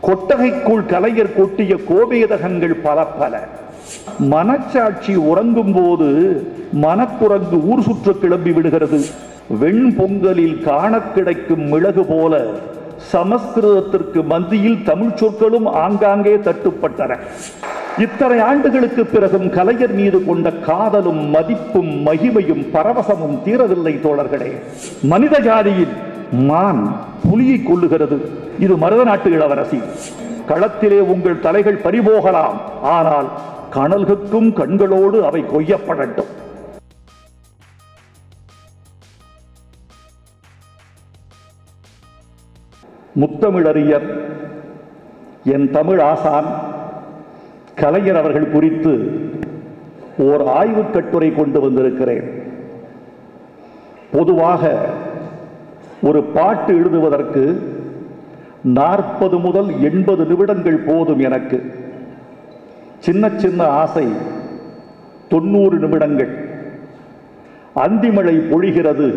கொட்டகைக்குள் கலைஞர் கொட்டிய கோபேதகங்கள் பல பல. மனச்சாட்சி உறங்கும் போது மனக்குரங்கு ஊர் சுற்ற கிளம்பி விடுகிறது. வெண்பொங்கலில் காண கிடைக்கும் மிளகு போல சமஸ்கிருதத்திற்கு மத்தியில் தமிழ் சொற்களும் ஆங்காங்கே தட்டுப்பட்டன. இத்தனை ஆண்டுகளுக்கு பிறகும் கலைஞர் மீது கொண்ட காதலும் மதிப்பும் மகிமையும் பரவசமும் தீரவில்லை தோழர்களே. மனித ஜாதியில் மான் புலியை கொல்லுகிறது. இது மருத நாட்டு இளவரசி. களத்திலே உங்கள் தலைகள் பறிபோகலாம், ஆனால் கனல்களுக்கும் கண்களோடு அவை கொய்யப்படட்டும். முத்தமிழறிஞர் என் தமிழ் ஆசான் கலைஞர் அவர்கள் குறித்து ஓர் ஆய்வுக் கட்டுரை கொண்டு வந்திருக்கிறேன். பொதுவாக ஒரு பாட்டு எழுதுவதற்கு 40 முதல் 80 நிமிடங்கள் போதும். எனக்கு சின்ன சின்ன ஆசை 90 நிமிடங்கள். அந்திமழை பொழிகிறது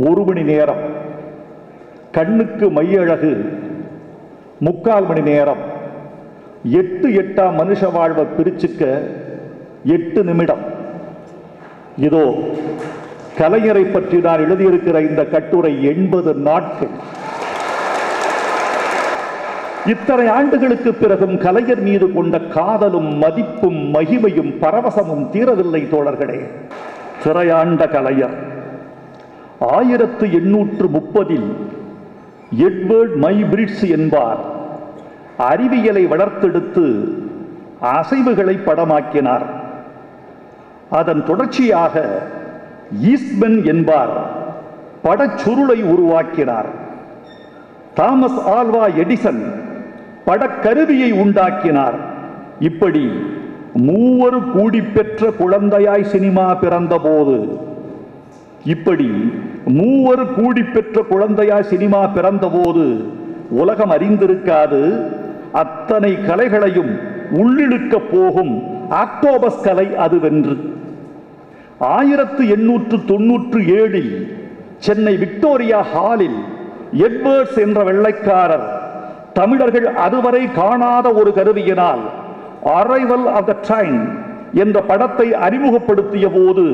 1 மணி நேரம். கண்ணுக்கு மையழகு 3/4 மணி நேரம். 8 மனுஷ வாழ்வை பிரிச்சுக்க 8 நிமிடம். இதோ கலைஞரை பற்றி நான் எழுதியிருக்கிற இந்த கட்டுரை 80 நாட்கள். இத்தனை ஆண்டுகளுக்கு பிறகும் கலைஞர் மீது கொண்ட காதலும் மதிப்பும் மகிமையும் பரவசமும் தீரவில்லை தோழர்களே. திரையாண்ட கலைஞர் 1830 எட்வர்ட் மைபிரிட்ஸ் என்பார் அறிவியலை வளர்த்தெடுத்து அசைவுகளை படமாக்கினார். அதன் தொடர்ச்சியாக ஈஸ்ட்மன் என்பார் படச்சுருளை உருவாக்கினார். தாமஸ் ஆல்வா எடிசன் படக்கருவியை உண்டாக்கினார். இப்படி மூவர் கூடி பெற்ற குழந்தையாய் சினிமா பிறந்த போது உலகம் அறிந்திருக்காது அத்தனை கலைகளையும் உள்ளிழுக்க போகும் ஆக்டோபஸ் கலை அதுவென்று. 1897 சென்னை விக்டோரியா ஹாலில் எட்வர்ட்ஸ் என்ற வெள்ளைக்காரர் தமிழர்கள் அதுவரை காணாத ஒரு கருவியினால் அரைவல் ஆஃப் த ட்ரெயின் என்ற படத்தை அறிமுகப்படுத்திய போது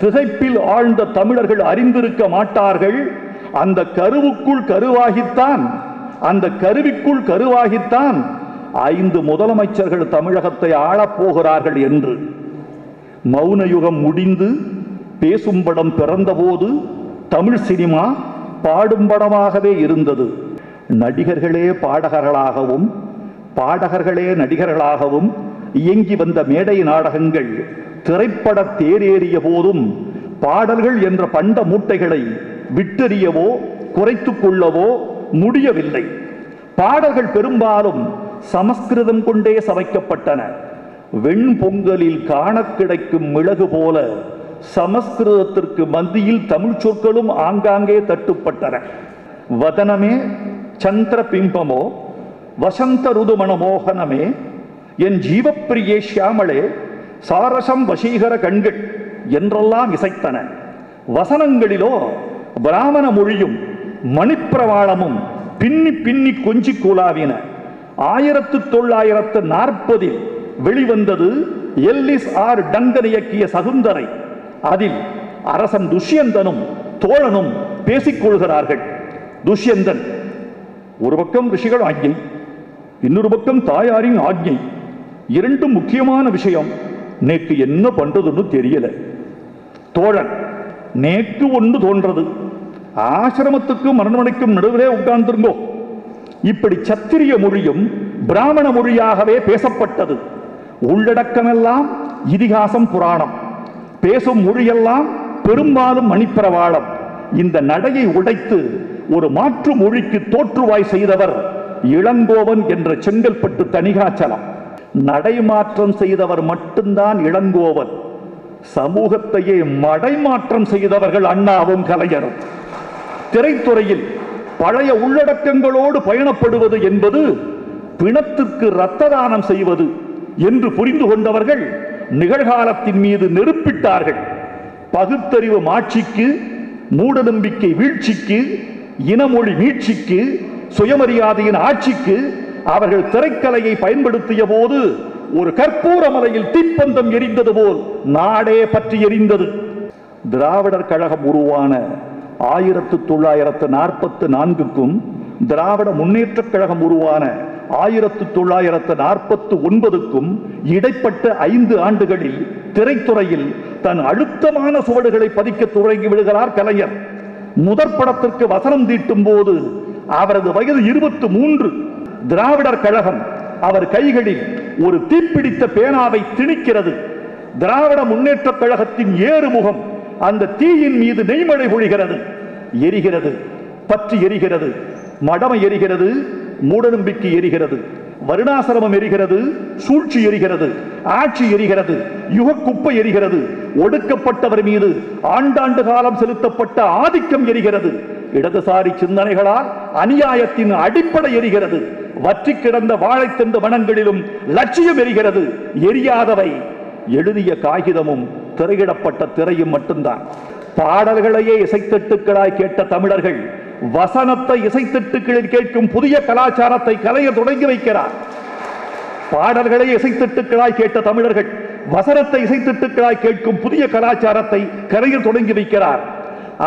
திகைப்பில் ஆழ்ந்த தமிழர்கள் அறிந்திருக்க மாட்டார்கள் அந்த கருவுக்குள் கருவாகித்தான் 5 முதலமைச்சர்கள் தமிழகத்தை ஆளப்போகிறார்கள் என்று. மௌன யுகம் முடிந்து பேசும் படம் பிறந்தபோது தமிழ் சினிமா பாடும் படமாகவே இருந்தது. நடிகர்களே பாடகர்களாகவும் பாடகர்களே நடிகர்களாகவும் இயங்கி வந்த மேடை நாடகங்கள் திரைப்பட தேரேறிய போதும் பாடல்கள் என்ற பண்ட மூட்டைகளை விட்டெறியவோ குறைத்துக் கொள்ளவோ முடியவில்லை. பாடல்கள் பெரும்பாலும் சமஸ்கிருதம் கொண்டே சமைக்கப்பட்டன. வெண்பொங்கலில் காண கிடைக்கும் மிளகு போல சமஸ்கிருதத்திற்கு மத்தியில் தமிழ் சொற்களும் ஆங்காங்கே தட்டுப்பட்டன. வதனமே சந்திர பிம்பமோ வசந்த ருதுமண மோகனமே என் ஜீவப்பிரியே ஷியாமளே சாரசம் வசீகர கண்கள் என்றெல்லாம் இசைத்தன. வசனங்களிலோ பிராமண மொழியும் மணிப்பிரவாளமும் பின்னி பின்னி கொஞ்சி கூலாவின. 1940 வெளிவந்தது எல்லிஸ் ஆர் டங்கன் இயக்கிய சகுந்தரை. அதில் அரசன் துஷ்யந்தனும் தோழனும் பேசிக்கொள்கிறார்கள். துஷ்யந்தன் ஒரு பக்கம் ரிஷிகள் ஆజ్ఞை, இன்னொரு பக்கம் தாயாரின் ஆజ్ఞை. இரண்டும் முக்கியமான விஷயம். நேக்கு என்ன பண்றதுன்னு தெரியல. தோழன் நேக்கு ஒன்று தோன்றது, ஆசிரமத்துக்கும் மரணமனைக்கும் நடுவிலே உட்கார்ந்துருங்கோ. இப்படி சத்திரிய மொழியும் பிராமண மொழியாகவே பேசப்பட்டது. உள்ளடக்கமெல்லாம் இதிகாசம் புராணம், பேசும் மொழியெல்லாம் பெரும்பாலும் மணிப்பிரவாளம். இந்த நடையை உடைத்து ஒரு மாற்று மொழிக்கு தோற்றுவாய் செய்தவர் இளங்கோவன் என்ற செங்கல்பட்டு தணிகாச்சலம். நடைமாற்றம் செய்தவர் மட்டும்தான் இளங்கோவன். சமூகத்தையே மடைமாற்றம் செய்தவர்கள் அண்ணாவும் கலைஞரும். திரைத்துறையில் பழைய உள்ளடக்கங்களோடு பயணப்படுவது என்பது பிணத்திற்கு இரத்த தானம் செய்வது என்று புரிந்து கொண்டவர்கள் நிகழ்காலத்தின் மீது நெருப்பிட்டார்கள். பகுத்தறிவு மாட்சிக்கு, மூடநம்பிக்கை வீழ்ச்சிக்கு, இனமொழி மீட்சிக்கு, சுயமரியாதையின் ஆட்சிக்கு அவர்கள் திரைக்கலையை பயன்படுத்திய போது ஒரு கற்பூர மலையில் தீப்பந்தம் எரிந்தது போல் நாடே பற்றி எரிந்தது. திராவிடர் கழகம் உருவான 1944க்கும் திராவிட முன்னேற்ற கழகம் உருவான 1949க்கும் இடைப்பட்ட 5 ஆண்டுகளில் திரைத்துறையில் தன் அழுத்தமான சுவடுகளை பதிக்க தொடங்கி விடுகிறார் கலைஞர். முதற் படத்திற்கு வசனம் தீட்டும் போது அவரது வயது 23. திராவிடர் கழகம் அவர் கைகளில் ஒரு தீப்பிடித்த பேனாவை திணிக்கிறது. திராவிட முன்னேற்ற கழகத்தின் ஏறுமுகம் அந்த தீயின் மீது நெய்மழை பொழிகிறது. எரிகிறது, பற்றி எரிகிறது, மடமை எரிகிறது, மூடநம்பிக்கை எரிகிறது, வருணாசிரமம் எரிகிறது, சூழ்ச்சி எரிகிறது, ஆட்சி எரிகிறது, யுகக்குப்பை எரிகிறது, ஒடுக்கப்பட்டவர் மீது ஆண்டாண்டு காலம் செலுத்தப்பட்ட ஆதிக்கம் எரிகிறது, இடதுசாரி சிந்தனைகளால் அநியாயத்தின் அடிப்படை எரிகிறது, வற்றி கிடந்த வாழைத்தண்டு வனங்களிலும் லட்சியம் எரிகிறது. எரியாதவை எழுதிய காகிதமும் திரையிடப்பட்ட திரையும் மட்டும்தான். பாடல்களையே இசைத்தட்டுக்களாய் கேட்ட தமிழர்கள் வசனத்தை இசைத்தட்டுக்களில் கேட்கும் புதிய கலாச்சாரத்தை கலைஞர் தொடங்கி வைக்கிறார். பாடல்களை இசைத்தட்டுக்களாய் கேட்ட தமிழர்கள் வசனத்தை இசைத்தட்டுக்களாய் கேட்கும் புதிய கலாச்சாரத்தை கலைஞர் தொடங்கி வைக்கிறார்.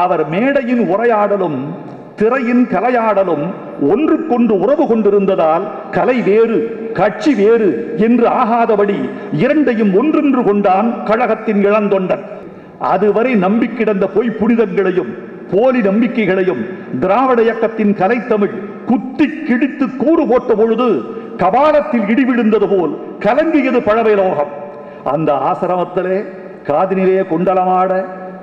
அவர் மேடையின் உரையாடலும் திரையின் கலையாடலும் ஒன்றுக்கொன்று உறவு கொண்டிருந்ததால் கலை வேறு கட்சி வேறு என்று ஆகாதபடி இரண்டையும் ஒன்றென்று கொண்டான் கழகத்தின் இளந்தொண்டன். அதுவரை நம்பி கிடந்த பொய் புனிதங்களையும் போலி நம்பிக்கைகளையும் திராவிட இயக்கத்தின் கலைத்தமிழ் குத்தி கிழித்து கூறு போட்ட பொழுது கபாலத்தில் இடி விழுந்தது போல் கலங்கியது பழவேலோகம். அந்த ஆசிரமத்திலே காதினிலே குண்டலமாட,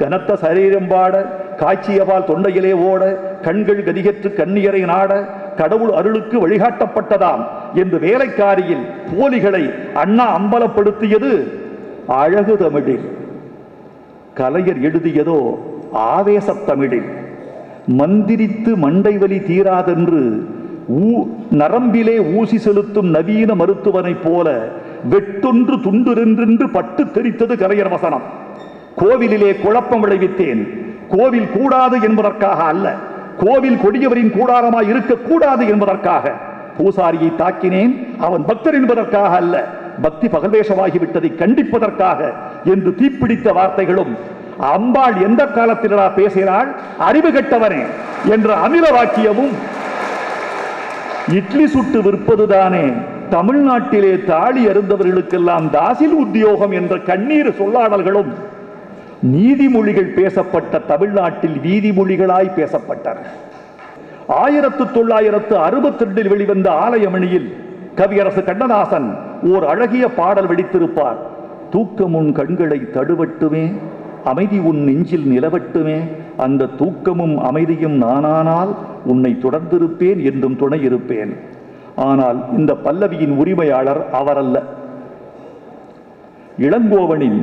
கனத்த சரீரம் பாட, காட்சியபால் தொண்டையிலே ஓட, கண்கள் கதிகற்று கண்ணியரை நாட, கடவுள் அருளுக்கு வழிகாட்டப்பட்டதாம் என்று வேலைக்காரியில் போலிகளை அண்ணா அம்பலப்படுத்தியது அழகு தமிழில். கலைஞர் எழுதியதோ ஆவேச தமிழில். மந்திரித்து மண்டை வலி தீராதென்று நரம்பிலே ஊசி செலுத்தும் நவீன மருத்துவனை போல வெட்டொன்று துண்டுரென்று பட்டு தெரித்தது கலைஞர் வசனம். கோவிலிலே குழப்பம் விளைவித்தேன், கோவில் கூடாது என்பதற்காக அல்ல, கோவில் கொடியவரின் கூடாரமாய் இருக்கக்கூடாது என்பதற்காக. பூசாரியை தாக்கினேன், அவன் பக்தர் என்பதற்காக அல்ல, பக்தி பகல்வேஷமாகிவிட்டதை கண்டிப்பதற்காக என்று தீப்பிடித்த வார்த்தைகளும், அம்பாள் எந்த காலத்தில் பேசினாள் அறிவு கெட்டவனே என்ற அமில வாக்கியமும், இட்லி சுட்டு விற்பதுதானே தமிழ்நாட்டிலே தாலி அருந்தவர்களுக்கெல்லாம் தாசில் உத்தியோகம் என்ற கண்ணீர் சொல்லாடல்களும் நீதிமொழிகள் பேசப்பட்ட தமிழ்நாட்டில் வீதிமொழிகளாய் பேசப்பட்டன. 1962 வெளிவந்த ஆலயமணியில் கவியரசு கண்ணதாசன் ஓர் அழகிய பாடல் வெடித்திருப்பார். தூக்கம் உன் கண்களை தடுவட்டுமே, அமைதி உன் நெஞ்சில் நிலவட்டுமே, அந்த தூக்கமும் அமைதியும் நானானால் உன்னை தொடர்ந்திருப்பேன் என்றும் துணை இருப்பேன். ஆனால் இந்த பல்லவியின் உரிமையாளர் அவரல்ல. இளங்கோவனின்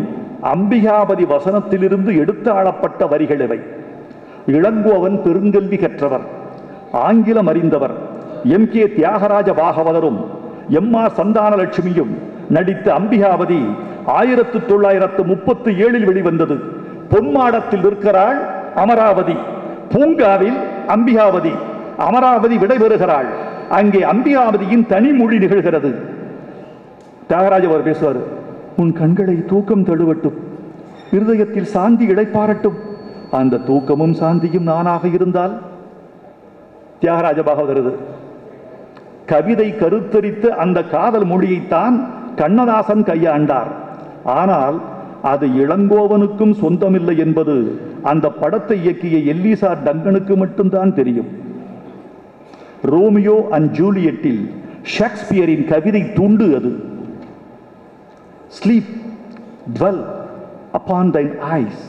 அம்பிகாபதி வசனத்திலிருந்து எடுத்து ஆளப்பட்ட வரிகள் இவை. இளங்கோவன் பெருங்கல்வி கற்றவர், ஆங்கிலம் அறிந்தவர். எம் கே தியாகராஜ பாகவதரும் எம்.ஆர். சந்தானலட்சுமியும் நடித்த அம்பிகாபதி 1937 வெளிவந்தது. பொன்மாடத்தில் இருக்கிறாள் அமராவதி, பூங்காவில் அம்பிகாபதி. அமராவதி விடைபெறுகிறாள், அங்கே அம்பிகாபதியின் தனிமொழி நிகழ்கிறது. தியாகராஜ அவர் பேசுவார், உன் கண்களை தூக்கம் தழுவட்டும், இருதயத்தில் சாந்தி இளைப்பாரட்டும், அந்த தூக்கமும் சாந்தியும் நானாக இருந்தால். தியாகராஜ பாகவதரது கவிதை கருத்தரித்த அந்த காதல் மொழியைத்தான் கண்ணதாசன் கையாண்டார். ஆனால் அது இளங்கோவனுக்கும் சொந்தமில்லை என்பது அந்த படத்தை இயக்கிய எல்லிசா டங்கனுக்கு மட்டும்தான் தெரியும். ரோமியோ அண்ட் ஜூலியட்டில் ஷேக்ஸ்பியரின் கவிதை துண்டு அது. Sleep, dwell upon thine eyes,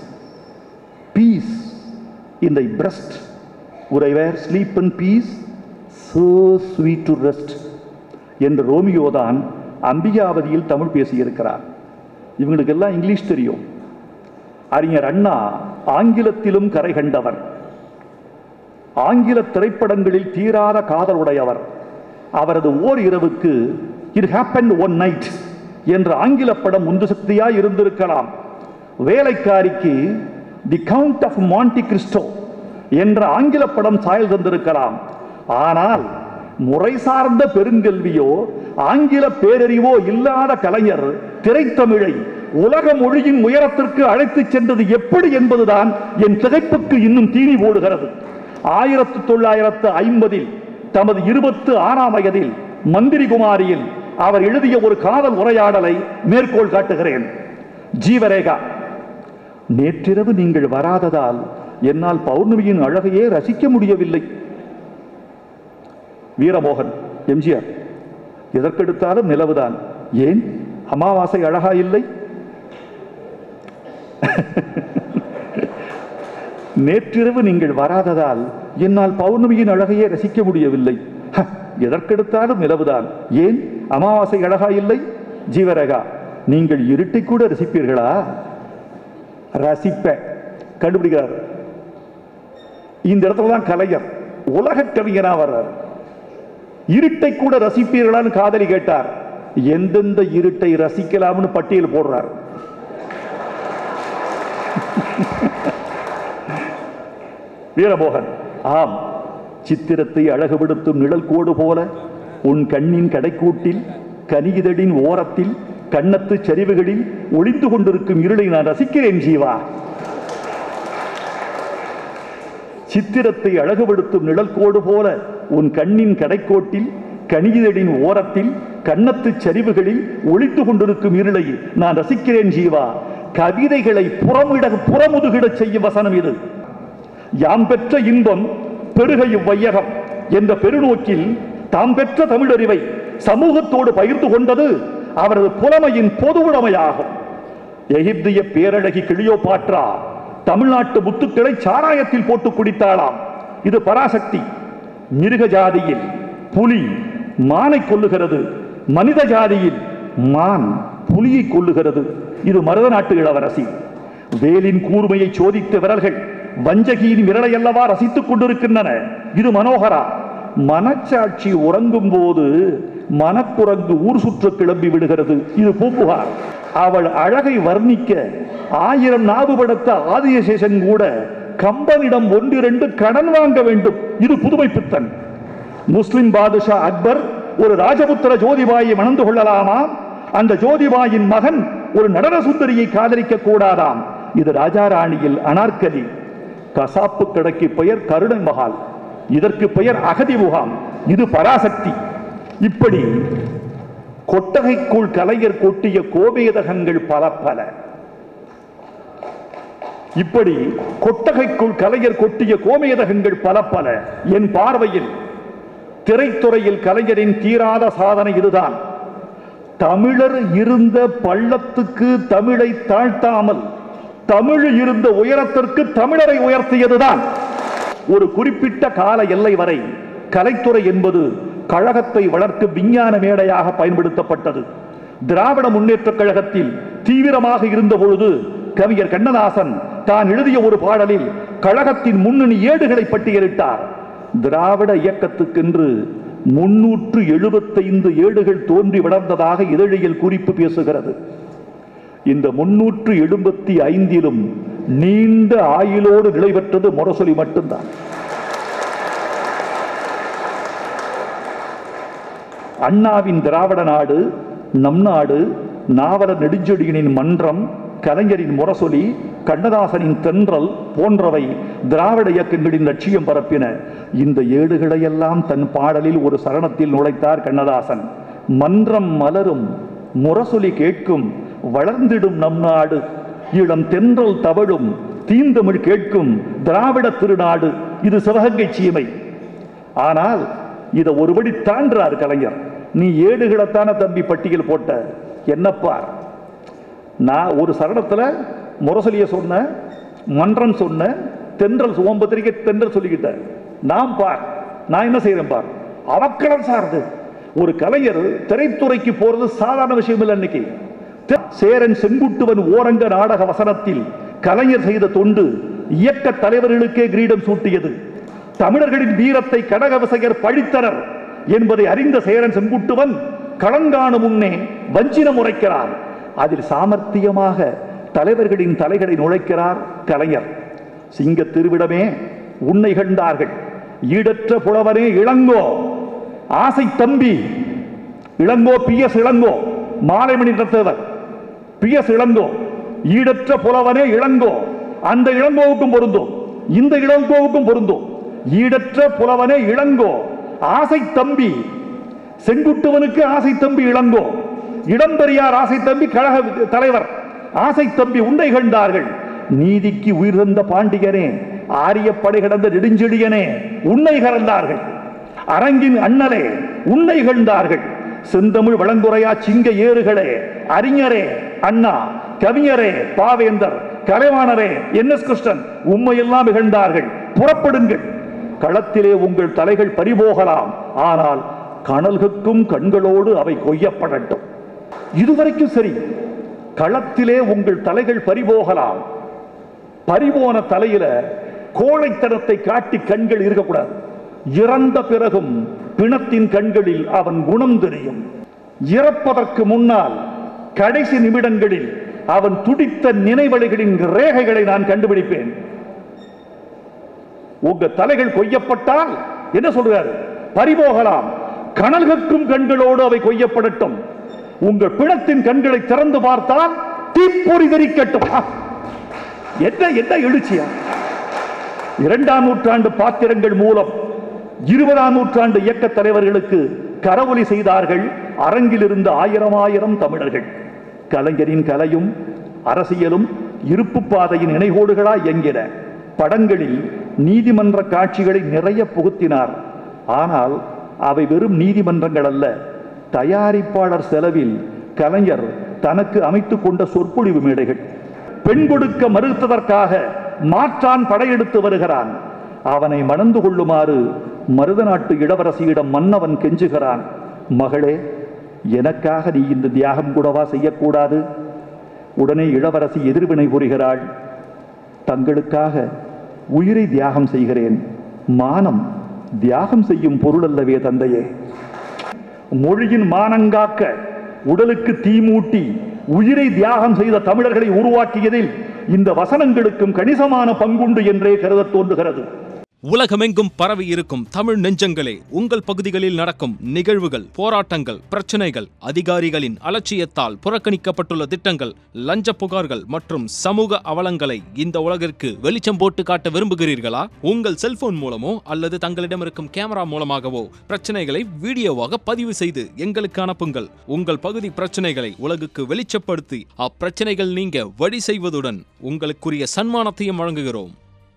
peace in thy breast, would I wear sleep and peace, so sweet to rest என்று ரோமியோதான் அம்பிகாபதியில் தமிழ் பேசியிருக்கிறார். இவங்களுக்கு எல்லாம் இங்கிலீஷ் தெரியும். அறிஞர் அண்ணா ஆங்கிலத்திலும் கரை கண்டவர். ஆங்கில திரைப்படங்களில் தீராத காதல் உடையவர். அவரது ஓர் இரவுக்கு இட் ஹேப்பன்ட் ஒன் நைட் என்ற ஆங்கில படம் உந்து சக்தியாய் இருந்திருக்கலாம். வேலைக்காரிக்கு தி கவுண்ட் ஆஃப் மான்டி கிறிஸ்டோ என்ற ஆங்கில படம் சாயல் தந்திருக்கலாம். ஆனால் முறை சார்ந்த பெருங்கல்வியோ ஆங்கில பேரறிவோ இல்லாத கலைஞர் திரைத்தமிழை உலக மொழியின் உயரத்திற்கு அழைத்து சென்றது எப்படி என்பதுதான் என் திகைப்புக்கு இன்னும் தீனி போடுகிறது. 1950 தமது 26ஆம் வயதில் மந்திரிகுமாரியில் அவர் எழுதிய ஒரு காதல் உரையாடலை மேற்கோள் காட்டுகிறேன். ஜீவரேகா: நேற்றிரவு நீங்கள் வராததால் என்னால் பௌர்ணமியின் அழகையே ரசிக்க முடியவில்லை. வீரமோகன் எம்ஜிஆர்: எதற்கெடுத்தாலும் நிலவுதான், ஏன் அமாவாசை அழகா இல்லை? நேற்றிரவு நீங்கள் வராததால் என்னால் பௌர்ணமியின் அழகையே ரசிக்க முடியவில்லை. எதற்கெடுத்தாலும் நிலவுதான், ஏன் அமாவாசை அழகா இல்லை? ஜீவரேகா: நீங்கள் இருட்டை கூட ரசிப்பீர்களா? ரசிப்ப கண்டுபிடிக்கிறார். இந்த இடத்துல தான் கலைஞர் உலக கவிஞனா வர்றார். இருட்டை கூட ரசிப்பீர்களான்னு காதலி கேட்டார். எந்தெந்த இருட்டை ரசிக்கலாம்னு பட்டியல் போடுறார். வீரமோகன்: ஆம், சித்திரத்தை அழகுபடுத்தும் நிழல் கோடு போல உன் கண்ணின் கடைக்கூட்டில் கனிதழின் ஓரத்தில் கண்ணத்து சரிவுகளில் ஒளிந்து கொண்டிருக்கும் இருளை நான் ரசிக்கிறேன் ஜீவா. சித்திரத்தை அழகுபடுத்தும் நிழல் கோடு போல உன் கண்ணின் கடைக்கோட்டில் கனிதழின் ஓரத்தில் கண்ணத்து சரிவுகளில் ஒளிந்து கொண்டிருக்கும் இருளை நான் ரசிக்கிறேன் ஜீவா. கவிதைகளை புறமுதுகிடச் செய்யும் வசனம் இது. யாம் பெற்ற இன்பம் பெருக இவ்வையகம் என்ற பெருநோக்கில் தாம் பெற்ற தமிழறிவை சமூகத்தோடு பகிர்ந்து கொண்டது அவரது புலமையின் பொது உடைமையாகும். எகிப்திய பேரழகி கிளியோபாட்ரா தமிழ்நாட்டு முத்துக்களை சாராயத்தில் போட்டு குடித்தாளாம். இது பராசக்தி. மிருக ஜாதியில் புலி மானை கொல்லுகிறது, மனித ஜாதியில் மான் புலியை கொல்லுகிறது. இது மருத நாட்டு இளவரசி. வேலின் கூர்மையை சோதித்த விரல்கள் வஞ்சகியின் விரலை அல்லவா ரசித்துக் கொண்டிருக்கின்றன. இது மனோகரா. மனச்சாட்சி உறங்கும் போது மனக்குரங்கு ஊர் சுற்று கிளம்பி விடுகிறது. இது பூம்புகார். அவள் அழகை வர்ணிக்க 1000 நாவு படுத்த ஆதிசேஷன் கூட கம்பனிடம் 1-2 கடன் வாங்க வேண்டும். இது புதுமை பித்தன். முஸ்லிம் பாதுஷா அக்பர் ஒரு ராஜபுத்திர ஜோதிபாயை மணந்து கொள்ளலாமா? அந்த ஜோதிபாயின் மகன் ஒரு நடன சுந்தரியை காதலிக்க கூடாதாம். இது ராஜாராணியில் அனார்கலி. கசாப்பு கடைக்கு பெயர் கருணை மகால், இதற்கு பெயர் அகதி முகாம். இது பராசக்தி. இப்படி கொட்டகைக்குள் கலைஞர் கொட்டிய கோபேதகங்கள் பல பல. இப்படி கொட்டகைக்குள் கலைஞர் கொட்டிய கோமேதகங்கள் பல பல. என் பார்வையில் திரைத்துறையில் கலைஞரின் தீராத சாதனை இதுதான். தமிழர் இருந்த பள்ளத்துக்கு தமிழை தாழ்த்தாமல் தமிழ் இருந்த உயரத்திற்கு தமிழரை உயர்த்தியதுதான். ஒரு குறிப்பிட்ட கால எல்லை வரை கலைத்துறை என்பது கழகத்தை வளர்க்கும் விஞ்ஞான மேடையாக பயன்படுத்தப்பட்டது. திராவிட முன்னேற்றக் கழகத்தில் தீவிரமாக இருந்த பொழுது கவிஞர் கண்ணதாசன் தான் எழுதிய ஒரு பாடலில் கழகத்தின் முன்னணி ஏடுகளை பட்டியலிட்டார். திராவிட இயக்கத்துக்கென்று 375 ஏடுகள் தோன்றி வளர்ந்ததாக இதழியல் குறிப்பு பேசுகிறது. இந்த 375லும் நீண்ட ஆயுளோடு நிலை பெற்றது முரசொலி மட்டும்தான். அண்ணாவின் திராவிட நாடு, நம் நாடு, நாவலர் நெடுஞ்செழியனின் மன்றம், கலைஞரின் முரசொலி, கண்ணதாசனின் தென்றல் போன்றவை திராவிட இயக்கங்களின் லட்சியம் பரப்பின. இந்த ஏடுகளையெல்லாம் தன் பாடலில் ஒரு சரணத்தில் நுழைத்தார் கண்ணதாசன். மன்றம் மலரும், முரசொலி கேட்கும், வளர்ந்திடும் நம் நாடு, இளம் தென்றல் தவழும், தீந்தமிழ் கேட்கும் திராவிட திருநாடு. இது சிவகங்கை சீமை. ஆனால் இதை ஒருபடி தாண்டார் கலைஞர். நீ ஏடுகளைத்தான தம்பி பட்டியல் போட்ட, என்னப்பா நான் ஒரு சரணத்துல முரசொலிய சொன்ன, மன்றம் சொன்ன, தென்றல் ஓம்பத்திரிக்கை தென்றல் சொல்லிக்கிட்ட, நான் பார் நான் என்ன செய்யறேன் பார். அவக்களம் சார்ந்து ஒரு கலைஞர் திரைத்துறைக்கு போறது சாதாரண விஷயம் இல்லை. அன்னைக்கு சேரன் செங்குட்டுவன் ஓரங்க நாடக வசனத்தில் கலைஞர் செய்த தொண்டு இயக்க தலைவர்களுக்கே கிரீடம் சூட்டியது. தமிழர்களின் வீரத்தை கடகவிசையர் பழித்தனர் என்பதை அறிந்த சேரன் செங்குட்டுவன் களங்காணு முன்னே வஞ்சினம் உரைக்கிறார். அதில் சாமர்த்தியமாக தலைவர்களின் தலைகளை நுழைக்கிறார் கலைஞர். சிங்க திருவிடமே உன்னை கண்டார்கள், ஈடற்ற புலவனே இளங்கோ, ஆசை தம்பி இளங்கோ, PS இளங்கோ, மாலைமணி நடத்தவர் PS இளங்கோ, ஈடற்ற புலவனே இளங்கோ. அந்த இளங்கோவுக்கும் பொருந்தும், இந்த இளங்கோவுக்கும் பொருந்தும். ஈடற்ற புலவனே இளங்கோ, ஆசை தம்பி. செங்குட்டுவனுக்கு ஆசை தம்பி இளங்கோ, இடம்பெரியார் ஆசை தம்பி கழக தலைவர் ஆசை தம்பி உண்டை கண்டார்கள். நீதிக்கு உயிர் தந்த பாண்டியனே, ஆரிய படை கடந்த நெடுஞ்செழியனே, உன்னை கறந்தார்கள். அரங்கின் அண்ணலே, உன்னை கண்டார்கள். செந்தமிழ் வழங்குரையா சிங்க ஏறுகளே, அறிஞரே அண்ணா, கவிஞரே பாவேந்தர், கலைவாணரே NS கிருஷ்ணன், உண்மையெல்லாம் இகழ்ந்தார்கள். புறப்படுங்கள், களத்திலே உங்கள் தலைகள் பறிபோகலாம், ஆனால் கனல்கக்கும் கண்களோடு அவை கொய்யப்படட்டும். இதுவரைக்கும் சரி. களத்திலே உங்கள் தலைகள் பறிபோகலாம். பறிபோன தலையில கோழைத்தனத்தை காட்டி கண்கள் இருக்கக்கூடாது. இறந்த பிறகும் பிணத்தின் கண்களில் அவன் குணம் தெரியும். இறப்பதற்கு முன்னால் கடைசி நிமிடங்களில் அவன் துடித்த நினைவலைகளின் ரேகைகளை நான் கண்டுபிடிப்பேன். உங்க தலைகள் கொய்யப்பட்டால் என்ன சொல்றாரு? பறிபோகலாம், கனல்கக்கும் கண்களோடு அவை கொய்யப்படட்டும். உங்கள் பிணத்தின் கண்களை திறந்து பார்த்தால் தீப்பொறி தெரிக்கட்டும். என்ன என்ன எழுச்சியா! 2ஆம் நூற்றாண்டு பாத்திரங்கள் மூலம் 20ஆம் நூற்றாண்டு இயக்க தலைவர்களுக்கு கரவொலி செய்தார்கள் அரங்கில் இருந்த ஆயிரம் தமிழர்கள். கலைஞரின் கலையும் அரசியலும் இருப்பு பாதையின் இணைகோடுகளாய் இயங்கின. படங்களில் நீதிமன்ற காட்சிகளை நிறைய புகுத்தினார். ஆனால் அவை வெறும் நீதிமன்றங்கள் அல்ல. தயாரிப்பாளர் செலவில் கலைஞர் தனக்கு அமைத்துக் கொண்ட சொற்பொழிவு மேடைகள். பெண் கொடுக்க மறுத்ததற்காக மாற்றான் படையெடுத்து வருகிறான். அவனை மணந்து கொள்ளுமாறு மருதநாட்டு இளவரசியிடம் மன்னவன் கெஞ்சுகிறான். மகளே, எனக்காக நீ இந்த தியாகம் கூடவா செய்யக்கூடாது? உடனே இளவரசி எதிர்வினை புரிகிறாள். தங்களுக்காக உயிரை தியாகம் செய்கிறேன். மானம் தியாகம் செய்யும் பொருள் அல்லவே தந்தையே. மொழியின் மானங்காக்க உடலுக்கு தீமூட்டி உயிரை தியாகம் செய்த தமிழர்களை உருவாக்கியதில் இந்த வசனங்களுக்கும் கணிசமான பங்குண்டு என்றே கருத தோன்றுகிறது. உலகமெங்கும் பரவி இருக்கும் தமிழ் நெஞ்சங்களே, உங்கள் பகுதிகளில் நடக்கும் நிகழ்வுகள், போராட்டங்கள், பிரச்சனைகள், அதிகாரிகளின் அலட்சியத்தால் புறக்கணிக்கப்பட்டுள்ள திட்டங்கள், லஞ்ச புகார்கள் மற்றும் சமூக அவலங்களை இந்த உலகிற்கு வெளிச்சம் போட்டு காட்ட விரும்புகிறீர்களா? உங்கள் செல்போன் மூலமோ அல்லது தங்களிடம் இருக்கும் கேமரா மூலமாகவோ பிரச்சனைகளை வீடியோவாக பதிவு செய்து எங்களுக்கு அனுப்புங்கள். உங்கள் பகுதி பிரச்சனைகளை உலகுக்கு வெளிச்சப்படுத்தி அப்பிரச்சனைகள் நீங்க வழி செய்வதுடன் உங்களுக்குரிய சன்மானத்தையும் வழங்குகிறோம்.